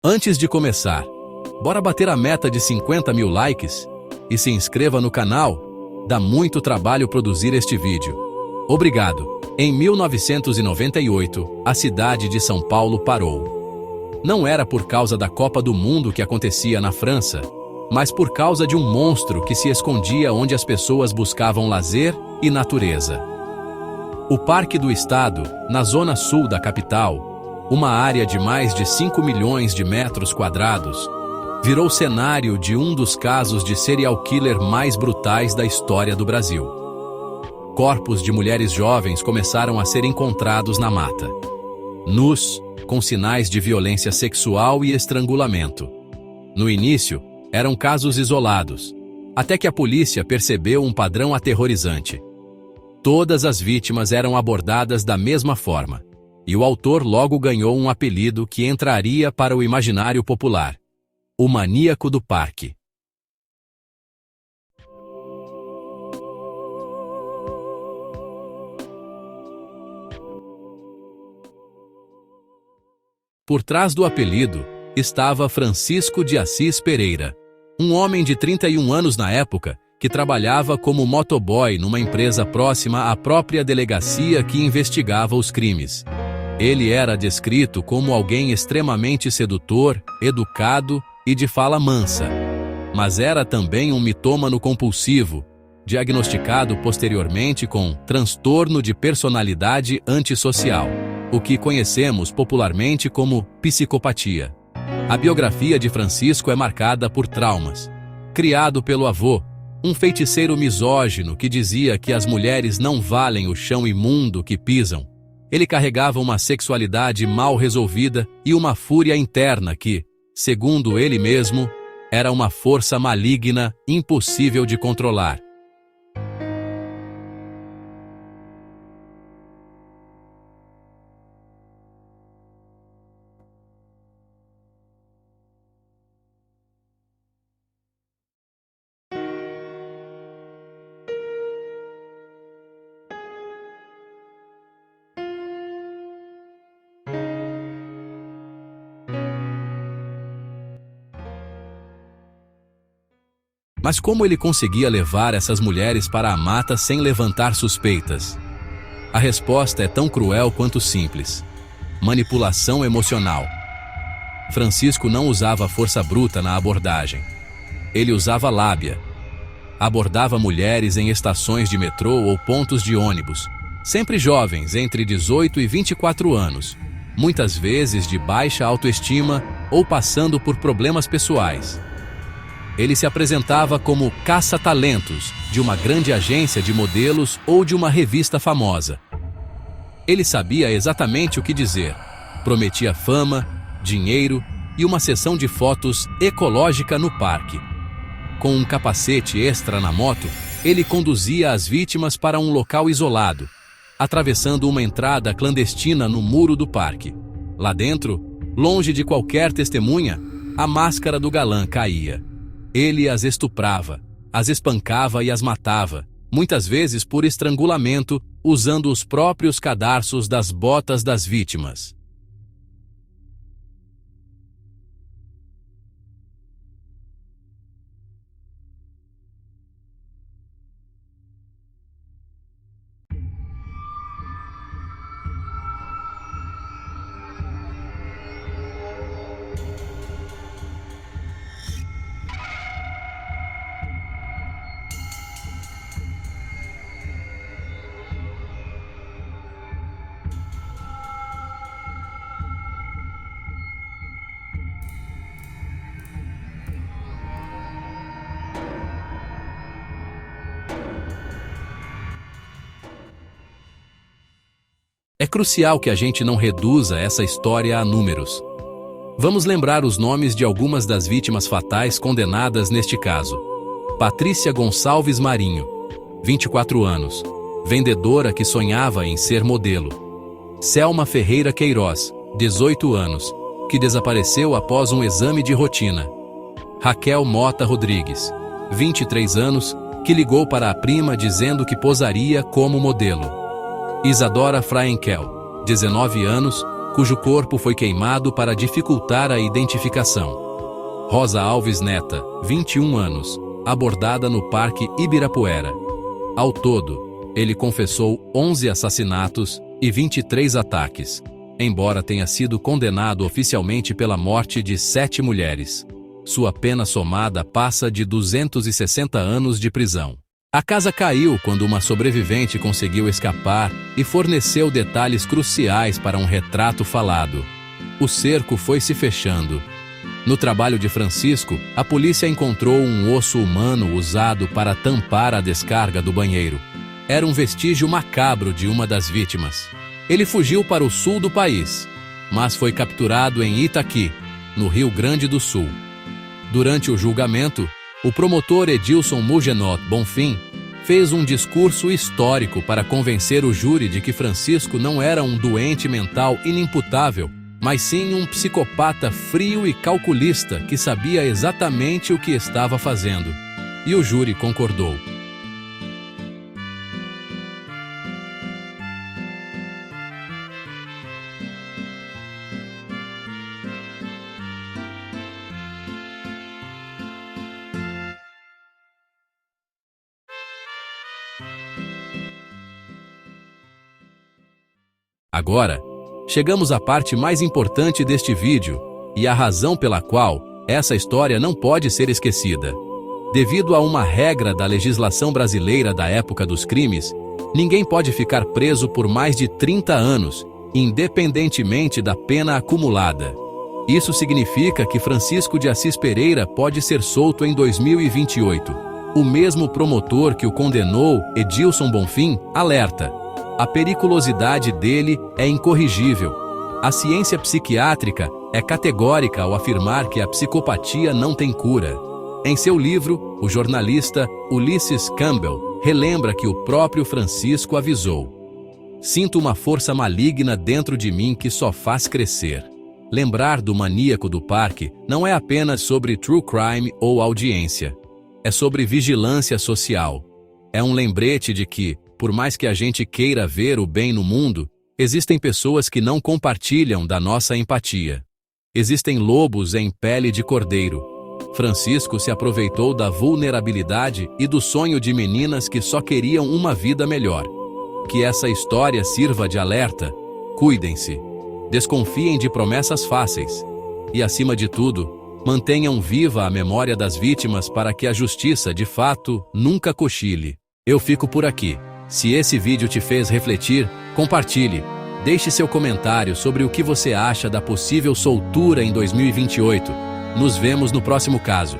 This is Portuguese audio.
Antes de começar, bora bater a meta de 50 mil likes? E se inscreva no canal, dá muito trabalho produzir este vídeo. Obrigado. Em 1998, a cidade de São Paulo parou. Não era por causa da Copa do Mundo que acontecia na França, mas por causa de um monstro que se escondia onde as pessoas buscavam lazer e natureza. O Parque do Estado, na zona sul da capital, uma área de mais de 5 milhões de metros quadrados, virou cenário de um dos casos de serial killer mais brutais da história do Brasil. Corpos de mulheres jovens começaram a ser encontrados na mata, nus, com sinais de violência sexual e estrangulamento. No início, eram casos isolados, até que a polícia percebeu um padrão aterrorizante. Todas as vítimas eram abordadas da mesma forma, e o autor logo ganhou um apelido que entraria para o imaginário popular: o maníaco do parque. Por trás do apelido estava Francisco de Assis Pereira, um homem de 31 anos na época, que trabalhava como motoboy numa empresa próxima à própria delegacia que investigava os crimes. Ele era descrito como alguém extremamente sedutor, educado e de fala mansa. Mas era também um mitômano compulsivo, diagnosticado posteriormente com transtorno de personalidade antissocial, o que conhecemos popularmente como psicopatia. A biografia de Francisco é marcada por traumas. Criado pelo avô, um feiticeiro misógino que dizia que as mulheres não valem o chão imundo que pisam, ele carregava uma sexualidade mal resolvida e uma fúria interna que, segundo ele mesmo, era uma força maligna impossível de controlar. Mas como ele conseguia levar essas mulheres para a mata sem levantar suspeitas? A resposta é tão cruel quanto simples: manipulação emocional. Francisco não usava força bruta na abordagem. Ele usava lábia. Abordava mulheres em estações de metrô ou pontos de ônibus, sempre jovens, entre 18 e 24 anos, muitas vezes de baixa autoestima ou passando por problemas pessoais. Ele se apresentava como caça-talentos de uma grande agência de modelos ou de uma revista famosa. Ele sabia exatamente o que dizer. Prometia fama, dinheiro e uma sessão de fotos ecológica no parque. Com um capacete extra na moto, ele conduzia as vítimas para um local isolado, atravessando uma entrada clandestina no muro do parque. Lá dentro, longe de qualquer testemunha, a máscara do galã caía. Ele as estuprava, as espancava e as matava, muitas vezes por estrangulamento, usando os próprios cadarços das botas das vítimas. É crucial que a gente não reduza essa história a números. Vamos lembrar os nomes de algumas das vítimas fatais condenadas neste caso. Patrícia Gonçalves Marinho, 24 anos, vendedora que sonhava em ser modelo. Selma Ferreira Queiroz, 18 anos, que desapareceu após um exame de rotina. Raquel Mota Rodrigues, 23 anos, que ligou para a prima dizendo que posaria como modelo. Isadora Fraenkel, 19 anos, cujo corpo foi queimado para dificultar a identificação. Rosa Alves Neta, 21 anos, abordada no Parque Ibirapuera. Ao todo, ele confessou 11 assassinatos e 23 ataques, embora tenha sido condenado oficialmente pela morte de 7 mulheres. Sua pena somada passa de 260 anos de prisão. A casa caiu quando uma sobrevivente conseguiu escapar e forneceu detalhes cruciais para um retrato falado. O cerco foi se fechando. No trabalho de Francisco, a polícia encontrou um osso humano usado para tampar a descarga do banheiro. Era um vestígio macabro de uma das vítimas. Ele fugiu para o sul do país, mas foi capturado em Itaqui, no Rio Grande do Sul. Durante o julgamento, o promotor Edilson Mugenot Bonfim fez um discurso histórico para convencer o júri de que Francisco não era um doente mental inimputável, mas sim um psicopata frio e calculista que sabia exatamente o que estava fazendo. E o júri concordou. Agora, chegamos à parte mais importante deste vídeo e a razão pela qual essa história não pode ser esquecida. Devido a uma regra da legislação brasileira da época dos crimes, ninguém pode ficar preso por mais de 30 anos, independentemente da pena acumulada. Isso significa que Francisco de Assis Pereira pode ser solto em 2028. O mesmo promotor que o condenou, Edilson Bonfim, alerta: a periculosidade dele é incorrigível. A ciência psiquiátrica é categórica ao afirmar que a psicopatia não tem cura. Em seu livro, o jornalista Ulysses Campbell relembra que o próprio Francisco avisou: sinto uma força maligna dentro de mim que só faz crescer. Lembrar do maníaco do parque não é apenas sobre true crime ou audiência. É sobre vigilância social. É um lembrete de que, por mais que a gente queira ver o bem no mundo, existem pessoas que não compartilham da nossa empatia. Existem lobos em pele de cordeiro. Francisco se aproveitou da vulnerabilidade e do sonho de meninas que só queriam uma vida melhor. Que essa história sirva de alerta. Cuidem-se. Desconfiem de promessas fáceis. E, acima de tudo, mantenham viva a memória das vítimas para que a justiça, de fato, nunca cochile. Eu fico por aqui. Se esse vídeo te fez refletir, compartilhe. Deixe seu comentário sobre o que você acha da possível soltura em 2028. Nos vemos no próximo caso.